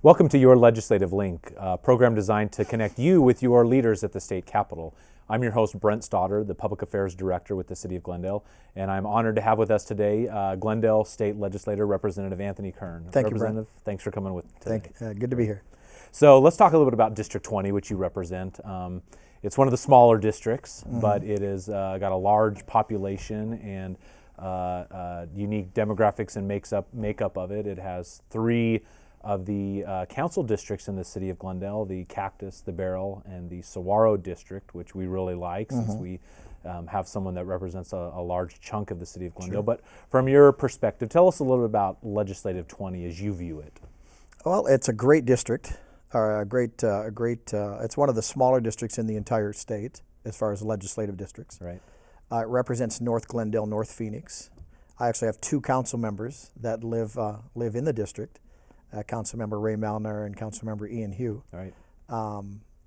Welcome to Your Legislative Link, a program designed to connect you with your leaders at the state capitol. I'm your host, Brent Stoddard, the Public Affairs Director with the City of Glendale, and I'm honored to have with us today Glendale State Legislator Representative Anthony Kern. Thank you, Representative, thanks for coming with today. Good to be here. So let's talk a little bit about District 20, which you represent. It's one of the smaller districts, but it has got a large population and unique demographics and makeup of it. It has three of the council districts in the city of Glendale, the Cactus, the Barrel, and the Saguaro district, which we really like since we have someone that represents a large chunk of the city of Glendale. Sure. But from your perspective, tell us a little bit about Legislative 20 as you view it. Well, it's a great district, it's one of the smaller districts in the entire state as far as legislative districts. Right. It represents North Glendale, North Phoenix. I actually have two council members that live in the district. Councilmember Ray Malnar and Councilmember Ian Hugh. Right.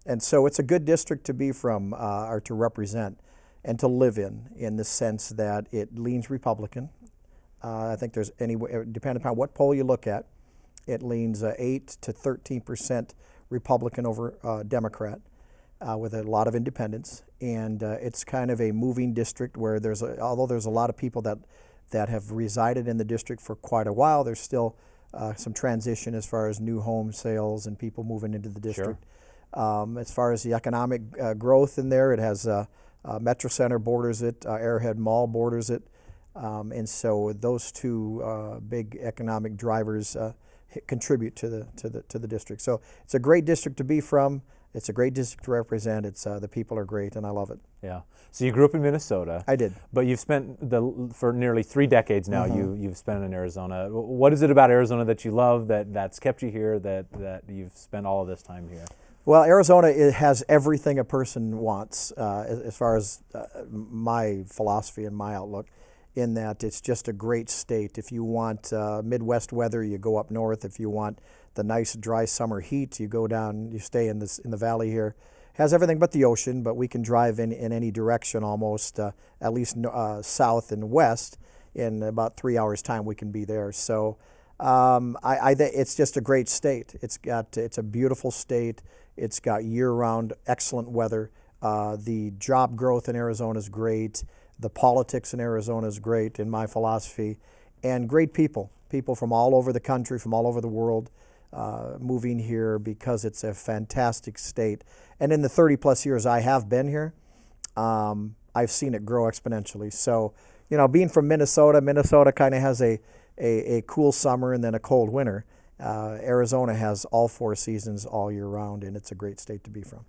And so it's a good district to be from or to represent and to live in the sense that it leans Republican. I think there's depending upon what poll you look at, it leans 8 to 13% Republican over Democrat with a lot of independents. And it's kind of a moving district where although there's a lot of people that have resided in the district for quite a while, there's still some transition as far as new home sales and people moving into the district. Sure. As far as the economic growth in there, it has Metro Center borders it, Arrowhead Mall borders it, and so those two big economic drivers contribute to the district. So it's a great district to be from. It's a great district to represent. The people are great, and I love it. Yeah. So you grew up in Minnesota. I did. But you've spent for nearly 3 decades now. You've spent in Arizona. What is it about Arizona that you love that's kept you here? That you've spent all of this time here? Well, Arizona, it has everything a person wants as far as my philosophy and my outlook. In that it's just a great state. If you want Midwest weather, you go up north. If you want the nice dry summer heat, you go down, you stay in the valley here. Has everything but the ocean, but we can drive in any direction almost, at least south and west. In about 3 hours time we can be there. So it's just a great state. It's a beautiful state. It's got year-round excellent weather. The job growth in Arizona is great. The politics in Arizona is great in my philosophy, and great people from all over the country, from all over the world, moving here because it's a fantastic state. And in the 30 plus years I have been here, I've seen it grow exponentially. So, being from Minnesota kind of has a cool summer and then a cold winter. Arizona has all 4 seasons all year round, and it's a great state to be from.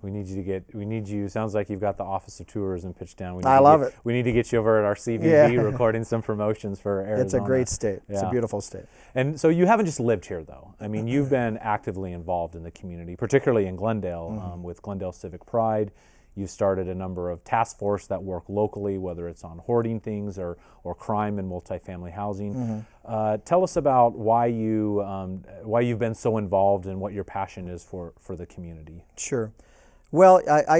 We need you, sounds like you've got the Office of Tourism pitched down. I love it. We need to get you over at our CVB recording some promotions for Arizona. It's a great state. Yeah. It's a beautiful state. And so you haven't just lived here, though. I mean, you've been actively involved in the community, particularly in Glendale, with Glendale Civic Pride. You've started a number of task force that work locally, whether it's on hoarding things or crime and multifamily housing. Tell us about why you've been so involved and what your passion is for the community. Sure. Well, I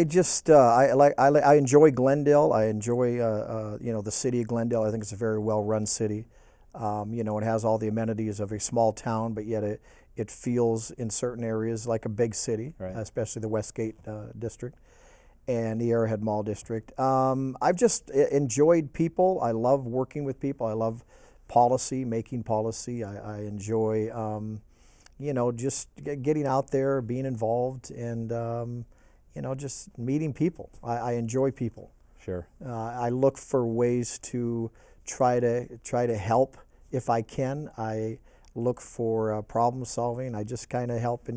enjoy Glendale. I enjoy the city of Glendale. I think it's a very well-run city. It has all the amenities of a small town, but yet it feels in certain areas like a big city, right. Especially the Westgate district and the Arrowhead Mall district. I've just enjoyed people. I love working with people. I love policy, making policy. I enjoy just getting out there, being involved, and just meeting people. I enjoy people. Sure. I look for ways to try to help if I can. I look for problem solving. I just kind of help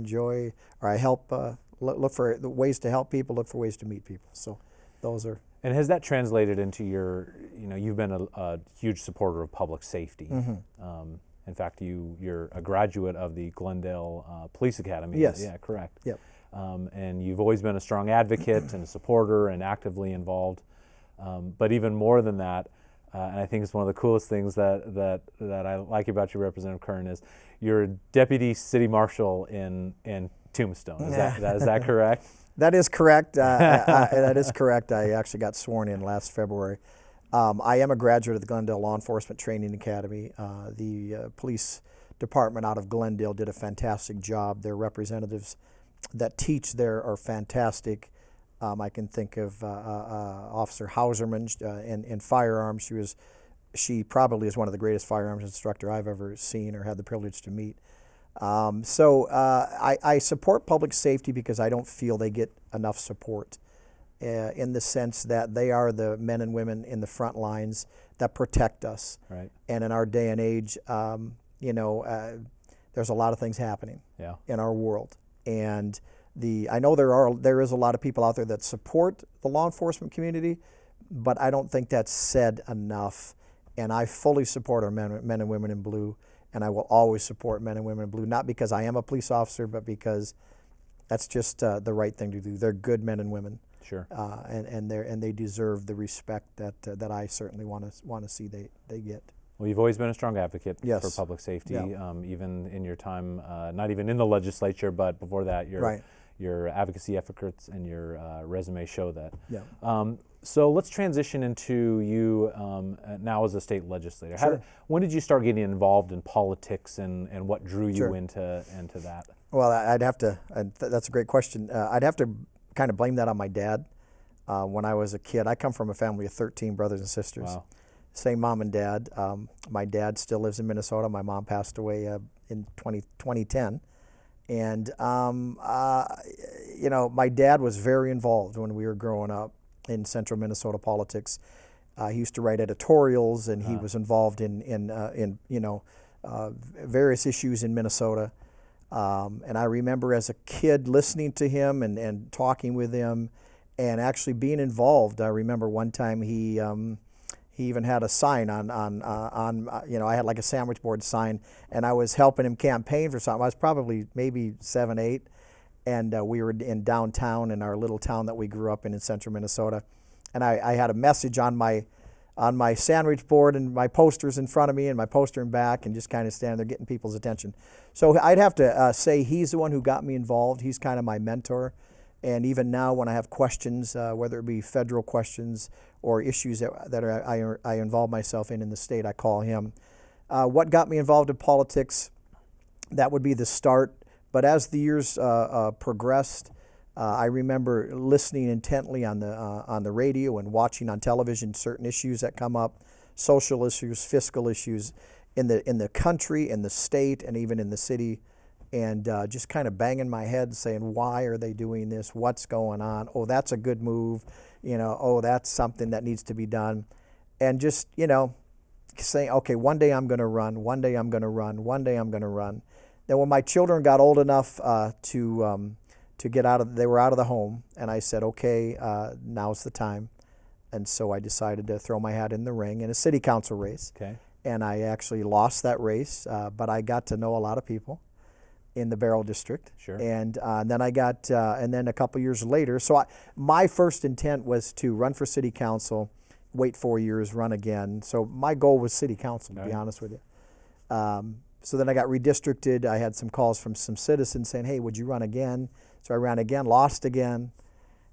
look for the ways to help people, look for ways to meet people. So those are. And has that translated into you've been a huge supporter of public safety. In fact, you're a graduate of the Glendale Police Academy. Yes. Yeah, correct. Yep. And you've always been a strong advocate and a supporter and actively involved. But even more than that, and I think it's one of the coolest things that I like about you, Representative Kern, is you're a deputy city marshal in Tombstone. Is that correct? That is correct. That is correct. I actually got sworn in last February. I am a graduate of the Glendale Law Enforcement Training Academy. The police department out of Glendale did a fantastic job. Their representatives that teach there are fantastic. I can think of Officer Hauserman in firearms. She probably is one of the greatest firearms instructor I've ever seen or had the privilege to meet. I support public safety because I don't feel they get enough support in the sense that they are the men and women in the front lines that protect us. Right. And in our day and age, there's a lot of things happening in our world. And I know there is a lot of people out there that support the law enforcement community, but I don't think that's said enough. And I fully support our men and women in blue, and I will always support men and women in blue, not because I am a police officer, but because that's just the right thing to do. They're good men and women. Sure. And they deserve the respect that I certainly want to see they get. Well, you've always been a strong advocate Yes. for public safety, Yeah. even in your time, not even in the legislature, but before that, your advocacy efforts and your resume show that. Yeah. So let's transition into you now as a state legislator. Sure. When did you start getting involved in politics, and what drew you Sure. into that? Well, I'd have to. That's a great question. I'd have to kind of blame that on my dad. When I was a kid, I come from a family of 13 brothers and sisters. Wow. Same mom and dad. My dad still lives in Minnesota. My mom passed away in 2010. And, my dad was very involved when we were growing up in central Minnesota politics. He used to write editorials, and he was involved in various issues in Minnesota. And I remember as a kid listening to him and talking with him and actually being involved. I remember one time he even had a sign on I had like a sandwich board sign, and I was helping him campaign for something. I was probably maybe 7, 8, and we were in downtown in our little town that we grew up in central Minnesota. And I had a message on my sandwich board and my posters in front of me and my poster in back, and just kind of standing there getting people's attention. So I'd have to say he's the one who got me involved. He's kind of my mentor. And even now when I have questions, whether it be federal questions or issues that I involve myself in the state, I call him. What got me involved in politics, that would be the start. But as the years progressed, I remember listening intently on the radio and watching on television certain issues that come up, social issues, fiscal issues in the country, in the state, and even in the city, and just kind of banging my head saying, why are they doing this? What's going on? Oh, that's a good move. Oh, that's something that needs to be done. And just, saying, okay, one day I'm going to run, one day I'm going to run, one day I'm going to run. Then when my children got old enough to get they were out of the home, and I said, okay, now's the time. And so I decided to throw my hat in the ring in a city council race. Okay. And I actually lost that race, but I got to know a lot of people in the Barrow district. Sure. And then and then a couple years later, so my first intent was to run for city council, wait 4 years, run again. So my goal was city council, to be honest with you. So then I got redistricted. I had some calls from some citizens saying, hey, would you run again? So I ran again, lost again.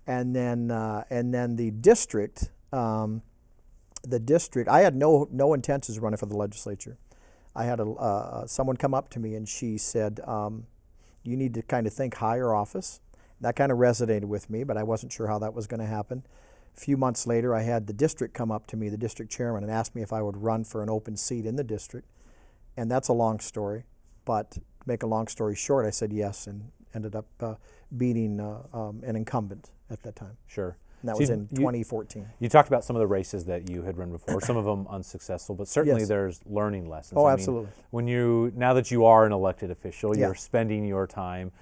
And then the district, I had no intentions of running for the legislature. I had someone come up to me, and she said, you need to kind of think higher office. That kind of resonated with me, but I wasn't sure how that was going to happen. A few months later, I had the district come up to me, the district chairman, and asked me if I would run for an open seat in the district. And that's a long story, but to make a long story short, I said yes, and ended up beating an incumbent at that time. Sure. And that was in 2014. You talked about some of the races that you had run before, some of them unsuccessful, but certainly Yes. there's learning lessons. Oh, absolutely. Now that you are an elected official, Yeah. you're spending your time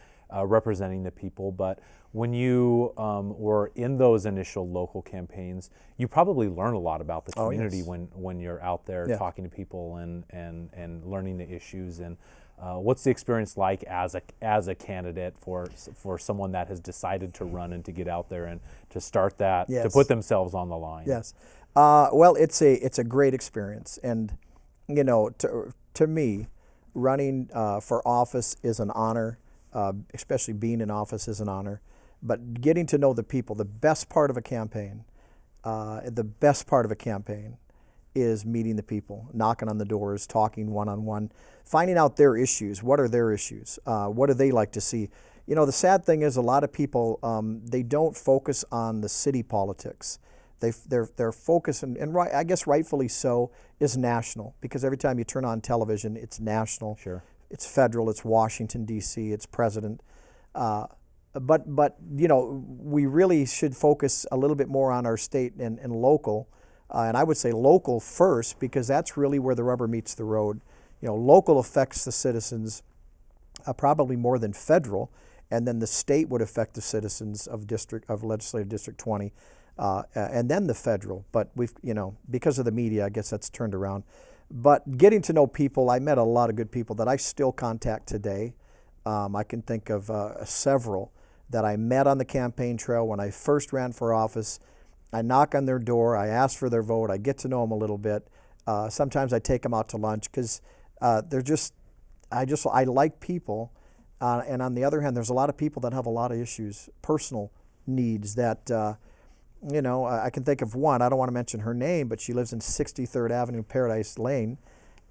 representing the people, but when you were in those initial local campaigns, you probably learn a lot about the community when you're out there talking to people and learning the issues. And what's the experience like as a candidate for someone that has decided to run and to get out there and to start that, to put themselves on the line? Yes. Well, it's a great experience, and to me, running for office is an honor. Especially being in office is an honor. But getting to know the people, the best part of a campaign is meeting the people, knocking on the doors, talking one-on-one, finding out their issues. What are their issues? What do they like to see? You know, the sad thing is a lot of people, they don't focus on the city politics. Their focus, and right, I guess rightfully so, is national, because every time you turn on television, it's national. Sure. It's federal, it's Washington, D.C., it's president. But you know, we really should focus a little bit more on our state and local. And I would say local first, because that's really where the rubber meets the road. You know, local affects the citizens probably more than federal, and then the state would affect the citizens of legislative district 20, and then the federal. But we've, you know, because of the media, I guess that's turned around. But getting to know people, I met a lot of good people that I still contact today. I can think of several that I met on the campaign trail when I first ran for office. I knock on their door, I ask for their vote, I get to know them a little bit. Sometimes I take them out to lunch because I like people. And on the other hand, there's a lot of people that have a lot of issues, personal needs that, you know, I can think of one. I don't want to mention her name, but she lives in 63rd Avenue, Paradise Lane.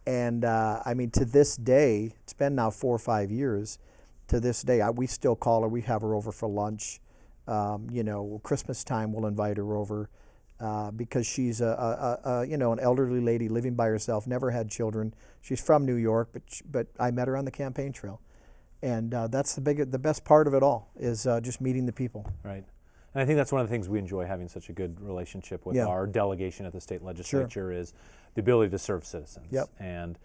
And I mean, to this day, it's been now 4 or 5 years, to this day, we still call her, we have her over for lunch. You know, Christmas time we'll invite her over because she's you know, an elderly lady living by herself, never had children. She's from New York, but I met her on the campaign trail. And that's the best part of it all, is just meeting the people. Right. And I think that's one of the things we enjoy having such a good relationship with our delegation at the state legislature is the ability to serve citizens. Yep. And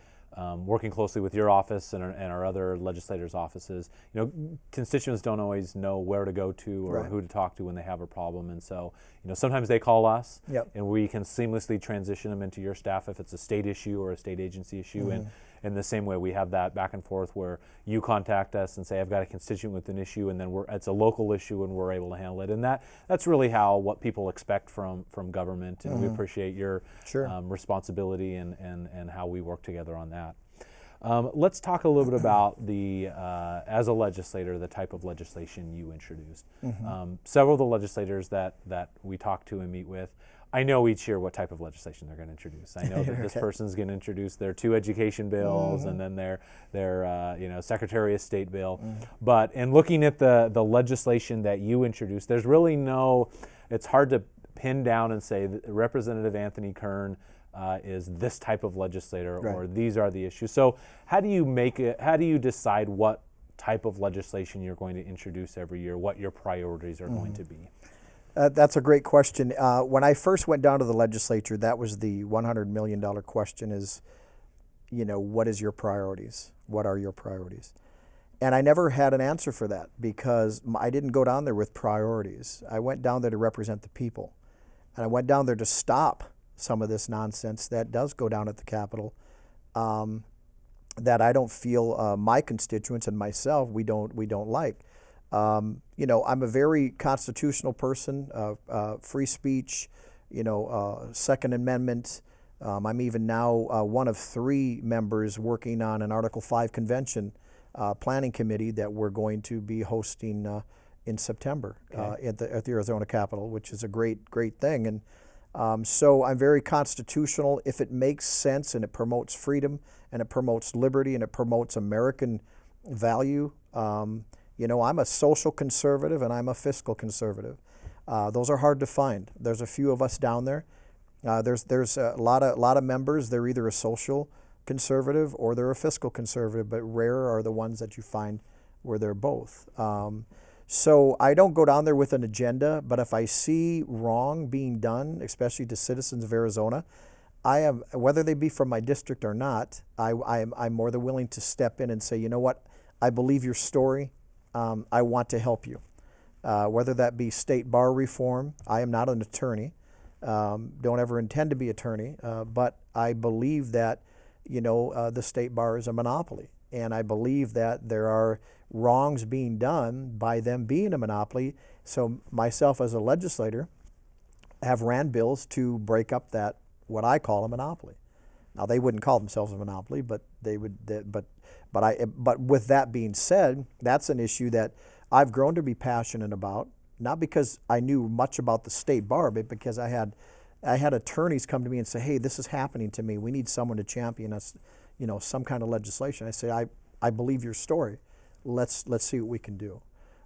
working closely with your office and our other legislators' offices, you know, constituents don't always know where to go to or who to talk to when they have a problem. And so, you know, sometimes they call us and we can seamlessly transition them into your staff if it's a state issue or a state agency issue. And in the same way, we have that back and forth where you contact us and say, I've got a constituent with an issue, and then it's a local issue and we're able to handle it. And that's really what people expect from government. And we appreciate your responsibility and how we work together on that. Let's talk a little bit about as a legislator, the type of legislation you introduced. Several of the legislators that we talk to and meet with, I know each year what type of legislation they're going to introduce. I know that this person's going to introduce their 2 education bills and then their you know, Secretary of State bill. But in looking at the legislation that you introduced, there's really it's hard to pin down and say that Representative Anthony Kern is this type of legislator or these are the issues. So how do you decide what type of legislation you're going to introduce every year, what your priorities are going to be? That's a great question. When I first went down to the legislature, that was the $100 million question is, you know, what is your priorities? What are your priorities? And I never had an answer for that because I didn't go down there with priorities. I went down there to represent the people. And I went down there to stop some of this nonsense that does go down at the Capitol that I don't feel my constituents and myself, we don't like. You know, I'm a very constitutional person, free speech, you know, Second Amendment. I'm even now one of 3 members working on an Article 5 convention planning committee that we're going to be hosting in September at the Arizona Capitol, which is a great thing. And so I'm very constitutional. If it makes sense and it promotes freedom and it promotes liberty and it promotes American value, you know, I'm a social conservative and I'm a fiscal conservative. Those are hard to find. There's a few of us down there. There's a lot of members. They're either a social conservative or they're a fiscal conservative, but rare are the ones that you find where they're both. So I don't go down there with an agenda, but if I see wrong being done, especially to citizens of Arizona, whether they be from my district or not, I'm more than willing to step in and say, you know what, I believe your story. I want to help you. Whether that be state bar reform, I am not an attorney, don't ever intend to be attorney, but I believe that, you know, the state bar is a monopoly. And I believe that there are wrongs being done by them being a monopoly. So myself as a legislator have ran bills to break up that, what I call a monopoly. Now they wouldn't call themselves a monopoly, but they would. But with that being said, that's an issue that I've grown to be passionate about. Not because I knew much about the state bar, but because I had I had attorneys come to me and say, hey, this is happening to me. We need someone to champion us, some kind of legislation. I say, I believe your story. Let's see what we can do.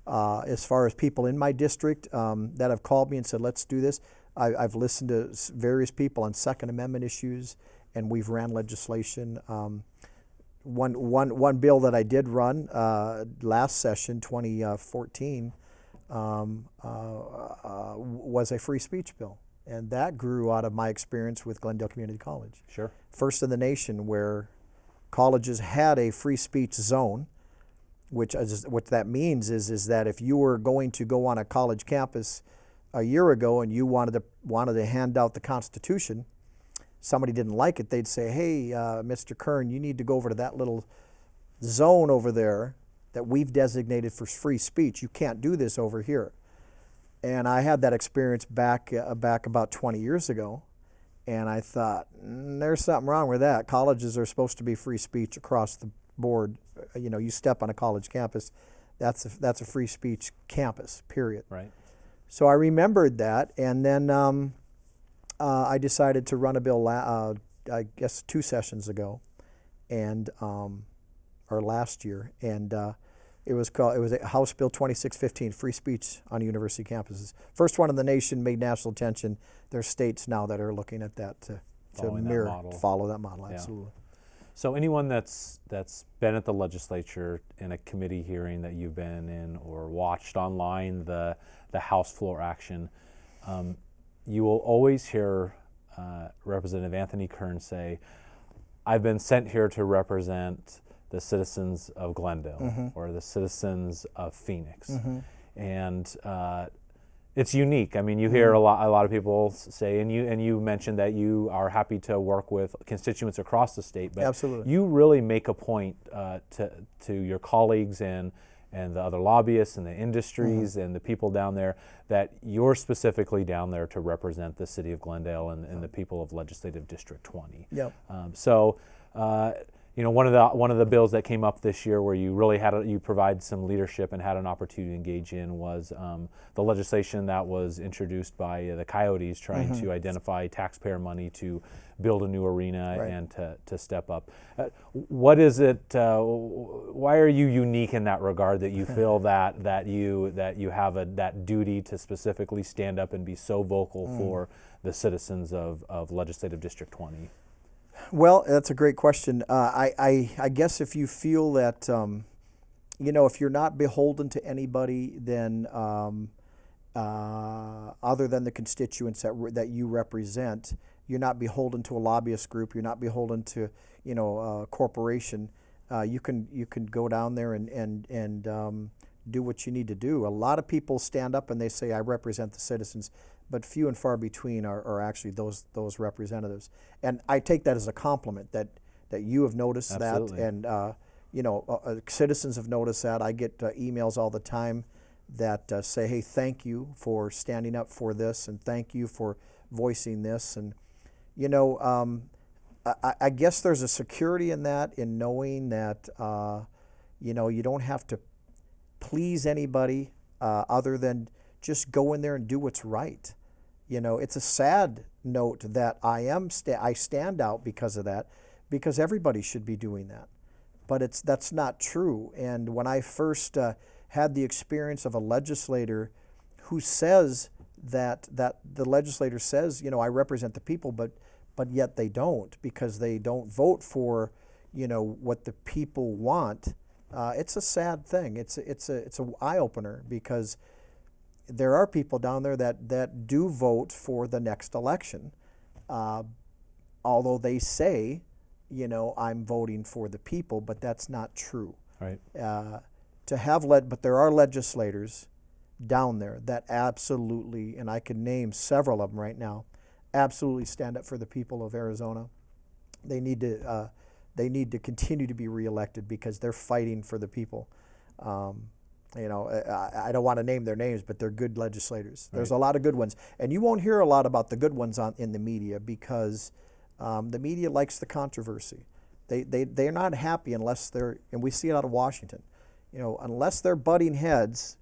As far as people in my district that have called me and said, let's do this, I've listened to various people on Second Amendment issues, and we've ran legislation. One bill that I did run last session, 2014, was a free speech bill. And that grew out of my experience with Glendale Community College. Sure. First in the nation where colleges had a free speech zone, which what that means is that if you were going to go on a college campus a year ago and you wanted to hand out the Constitution, somebody didn't like it, they'd say, hey, Mr. Kern, you need to go over to that little zone over there that we've designated for free speech. You can't do this over here. And I had that experience back about 20 years ago, and I thought, there's something wrong with that. Colleges are supposed to be free speech across the board. You step on a college campus, that's a free speech campus, period. Right. So I remembered that, and then I decided to run a bill, I guess 2 sessions ago, and or last year, and it was House Bill 2615, free speech on university campuses. First one in the nation, made national attention. There's states now that are looking at that to follow that model. Absolutely. Yeah. So anyone that's been at the legislature in a committee hearing that you've been in or watched online the House floor action, you will always hear Representative Anthony Kern say, I've been sent here to represent the citizens of Glendale or the citizens of Phoenix. And it's unique. I mean, you hear a lot of people say, and you mentioned that you are happy to work with constituents across the state, but absolutely, you really make a point to your colleagues and the other lobbyists and the industries and the people down there that you're specifically down there to represent the city of Glendale and the people of Legislative District 20. Yep. One of the bills that came up this year where you really you provide some leadership and had an opportunity to engage in was the legislation that was introduced by the Coyotes trying to identify taxpayer money to build a new arena and to step up. What is it? Why are you unique in that regard that you feel that you have that duty to specifically stand up and be so vocal for the citizens of Legislative District 20? Well, that's a great question. I guess if you feel that, if you're not beholden to anybody, then other than the constituents that you represent, you're not beholden to a lobbyist group. You're not beholden to, a corporation. You can go down there and do what you need to do. A lot of people stand up and they say, I represent the citizens, but few and far between are actually those representatives. And I take that as a compliment that you have noticed Absolutely. that, and citizens have noticed that. I get emails all the time that say, hey, thank you for standing up for this, and thank you for voicing this. And I guess there's a security in that, in knowing that you don't have to please anybody other than just go in there and do what's right. It's a sad note that I stand out because of that, because everybody should be doing that. But that's not true. And when I first had the experience of a legislator who says that the legislator says, I represent the people, but yet they don't, because they don't vote for, what the people want. It's a sad thing. It's an eye opener, because there are people down there that do vote for the next election, although they say, I'm voting for the people, but that's not true. Right. But there are legislators down there that absolutely, and I can name several of them right now, absolutely stand up for the people of Arizona. They need to continue to be reelected because they're fighting for the people. I don't want to name their names, but they're good legislators. There's a lot of good ones. And you won't hear a lot about the good ones in the media, because the media likes the controversy. They're not happy unless and we see it out of Washington, unless they're butting heads,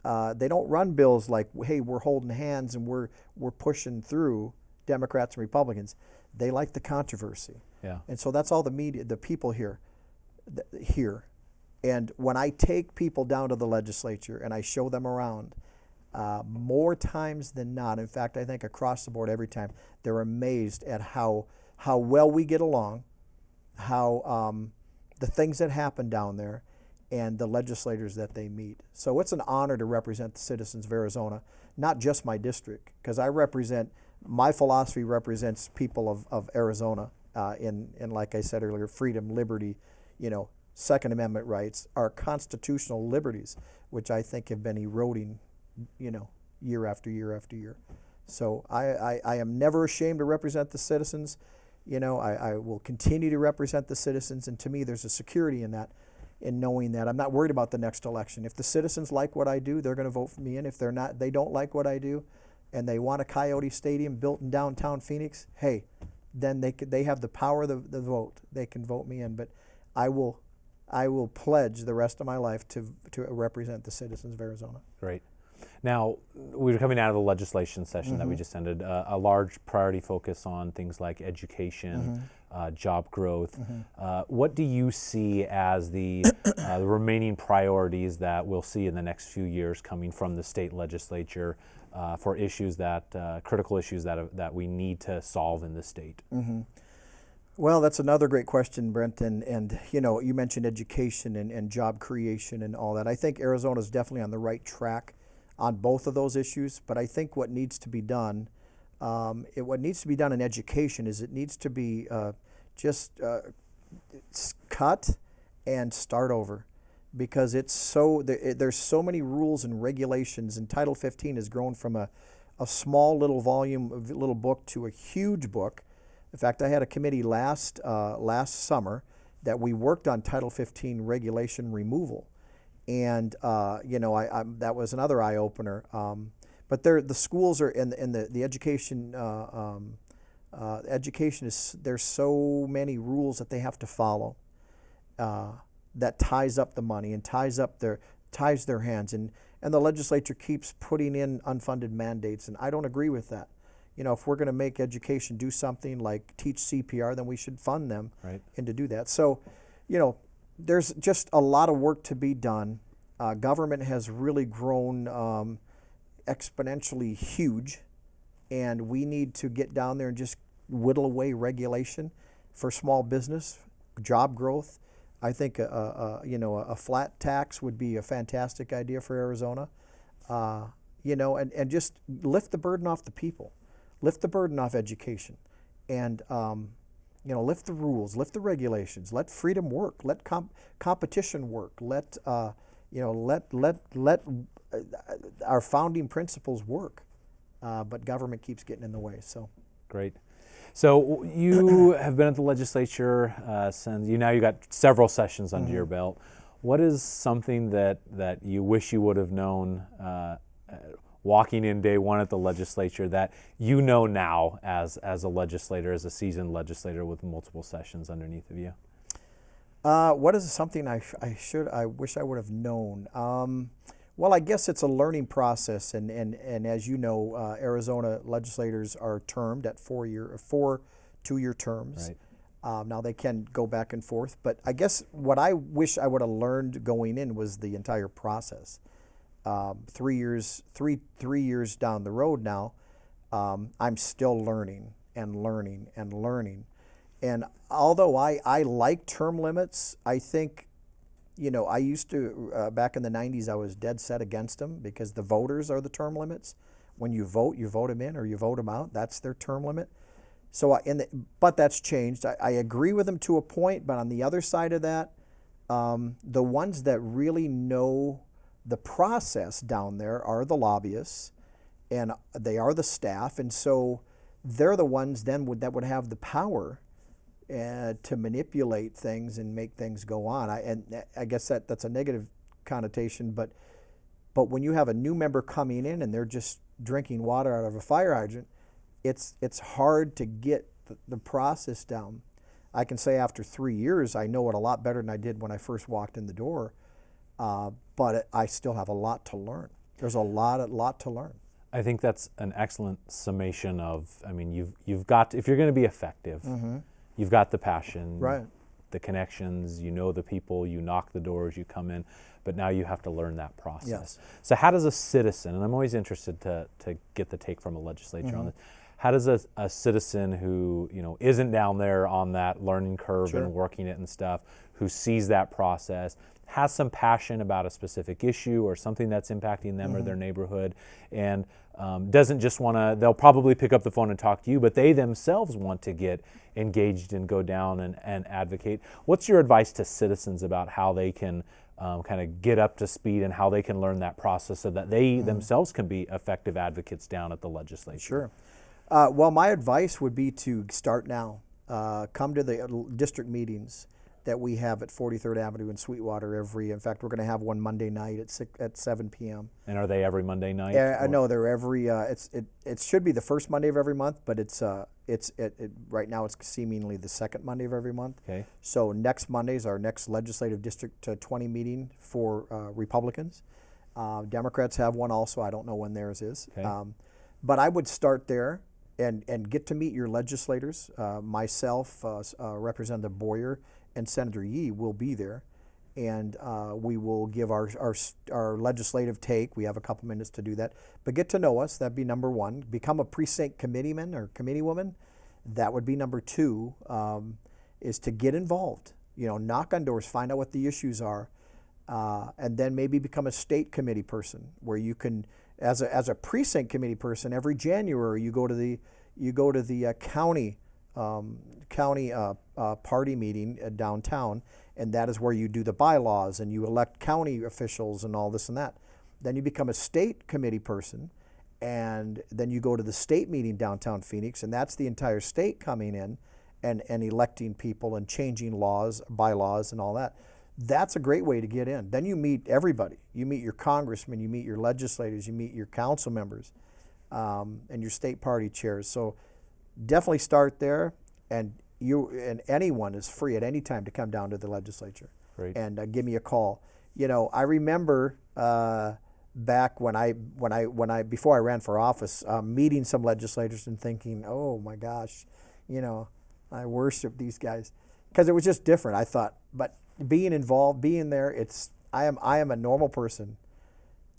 they don't run bills like, hey, we're holding hands and we're pushing through Democrats and Republicans, they like the controversy. Yeah. And so that's all the media, the people here. And when I take people down to the legislature and I show them around, more times than not, in fact, I think across the board every time, they're amazed at how well we get along, how the things that happen down there, and the legislators that they meet. So it's an honor to represent the citizens of Arizona, not just my district, because my philosophy represents people of Arizona in, like I said earlier, freedom, liberty, Second Amendment rights, our constitutional liberties, which I think have been eroding, year after year after year. So I am never ashamed to represent the citizens. I will continue to represent the citizens, and to me there's a security in that, in knowing that I'm not worried about the next election. If the citizens like what I do, they're going to vote for me in. If they don't like what I do, and they want a Coyote Stadium built in downtown Phoenix, hey, then they have the power of the vote. They can vote me in. But I will pledge the rest of my life to represent the citizens of Arizona. Great. Now, we were coming out of the legislation session that we just ended, a large priority focus on things like education, job growth. What do you see as the remaining priorities that we'll see in the next few years coming from the state legislature for issues critical issues that we need to solve in the state? Well, that's another great question, Brent. And you mentioned education and job creation and all that. I think Arizona is definitely on the right track on both of those issues. But I think what needs to be done, what needs to be done in education is it needs to be cut and start over, because there's so many rules and regulations, and Title 15 has grown from a small little little book to a huge book. In fact, I had a committee last summer that we worked on Title 15 regulation removal, and that was another eye opener. But the schools are and the education there's so many rules that they have to follow that ties up the money and ties their hands, and the legislature keeps putting in unfunded mandates, and I don't agree with that. If we're going to make education do something like teach CPR, then we should fund them and to do that. So, there's just a lot of work to be done. Government has really grown exponentially huge, and we need to get down there and just whittle away regulation for small business, job growth. I think a flat tax would be a fantastic idea for Arizona. And just lift the burden off the people. Lift the burden off education, and lift the rules, lift the regulations, let freedom work, let competition work, let our founding principles work. But government keeps getting in the way. So great. So you have been at the legislature since you got several sessions under your belt. What is something that you wish you would have known walking in day one at the legislature that now as a legislator, as a seasoned legislator with multiple sessions underneath of you? What is something I wish I would have known? Well, I guess it's a learning process, and as you know, Arizona legislators are termed at 4 two-year terms. Right. Now they can go back and forth, but I guess what I wish I would have learned going in was the entire process. 3 years down the road now, I'm still learning and learning and learning. And although I like term limits, I think, I used to, back in the 90s, I was dead set against them, because the voters are the term limits. When you vote them in or you vote them out. That's their term limit. So, but that's changed. I agree with them to a point, but on the other side of that, the ones that really know the process down there are the lobbyists, and they are the staff, and so they're the ones then that would have the power to manipulate things and make things go on. I guess that's a negative connotation, but when you have a new member coming in and they're just drinking water out of a fire hydrant, it's hard to get the process down. I can say after 3 years, I know it a lot better than I did when I first walked in the door, but I still have a lot to learn. There's a lot to learn. I think that's an excellent summation of, I mean, you've got, if you're going to be effective, you've got the passion, Right. the connections, you know the people, you knock the doors, you come in, but now you have to learn that process. Yes. So how does a citizen, and I'm always interested to get the take from a legislature on this, how does a citizen who, you know, isn't down there on that learning curve Sure. and working it and stuff, who sees that process, has some passion about a specific issue or something that's impacting them or their neighborhood, and doesn't just want to, they'll probably pick up the phone and talk to you, but they themselves want to get engaged and go down and advocate. What's your advice to citizens about how they can kind of get up to speed and how they can learn that process so that they themselves can be effective advocates down at the legislature? Sure. Well, my advice would be to start now. Come to the district meetings that we have at 43rd Avenue in Sweetwater in fact, we're going to have one Monday night at 7 p.m. And are they every Monday night? No, they're every, it should be the first Monday of every month, but right now it's seemingly the second Monday of every month. Okay. So next Monday is our next legislative District 20 meeting for Republicans. Democrats have one also. I don't know when theirs is. Okay. But I would start there and get to meet your legislators. Myself, Representative Boyer, and Senator Yee will be there, and we will give our legislative take. We have a couple minutes to do that, but get to know us. That'd be number one. Become a precinct committeeman or committeewoman. That would be number two. Is to get involved. You know, knock on doors, find out what the issues are, and then maybe become a state committee person, where you can, as a precinct committee person, every January you go to the county party meeting downtown, and that is where you do the bylaws and you elect county officials and all this and that. Then you become a state committee person, and then you go to the state meeting downtown Phoenix, and that's the entire state coming in and electing people and changing laws, bylaws, and all that. That's a great way to get in. Then you meet everybody. You meet your congressmen, you meet your legislators, you meet your council members, and your state party chairs. So definitely start there, and anyone is free at any time to come down to the legislature. Great. And give me a call. You know, I remember back when I before I ran for office, meeting some legislators and thinking, oh my gosh, you know, I worship these guys, because it was just different. I thought, but being involved, being there, I am a normal person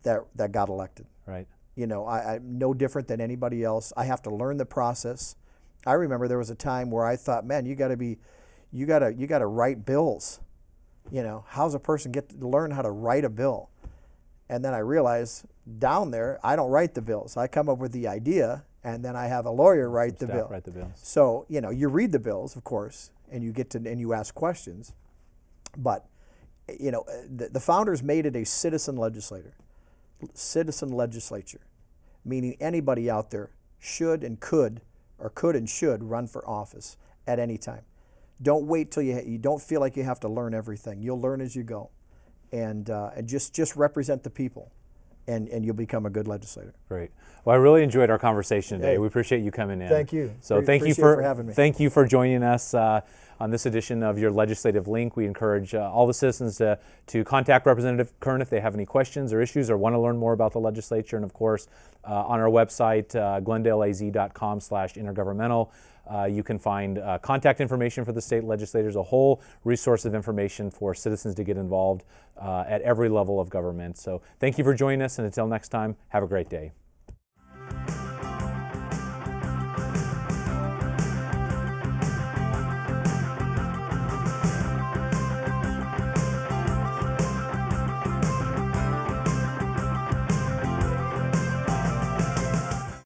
that got elected. Right. You know, I'm no different than anybody else. I have to learn the process. I remember there was a time where I thought, man, you got to write bills. You know, how's a person get to learn how to write a bill? And then I realized down there, I don't write the bills. I come up with the idea, and then I have a lawyer write the bill. Write the bills. So, you know, you read the bills, of course, and you ask questions. But, you know, the founders made it a citizen legislature, meaning anybody out there should and could and should run for office at any time. Don't wait till you don't feel like you have to learn everything. You'll learn as you go, and just represent the people, and you'll become a good legislator. Great. Well, I really enjoyed our conversation today. Hey, We appreciate you coming in. thank you. So thank you Appreciate for having me. Thank you for joining us on this edition of your Legislative Link. We encourage all the citizens to contact Representative Kern if they have any questions or issues or want to learn more about the legislature. And of course, on our website, glendaleaz.com/intergovernmental, you can find contact information for the state legislators, a whole resource of information for citizens to get involved at every level of government. So thank you for joining us, and until next time, have a great day.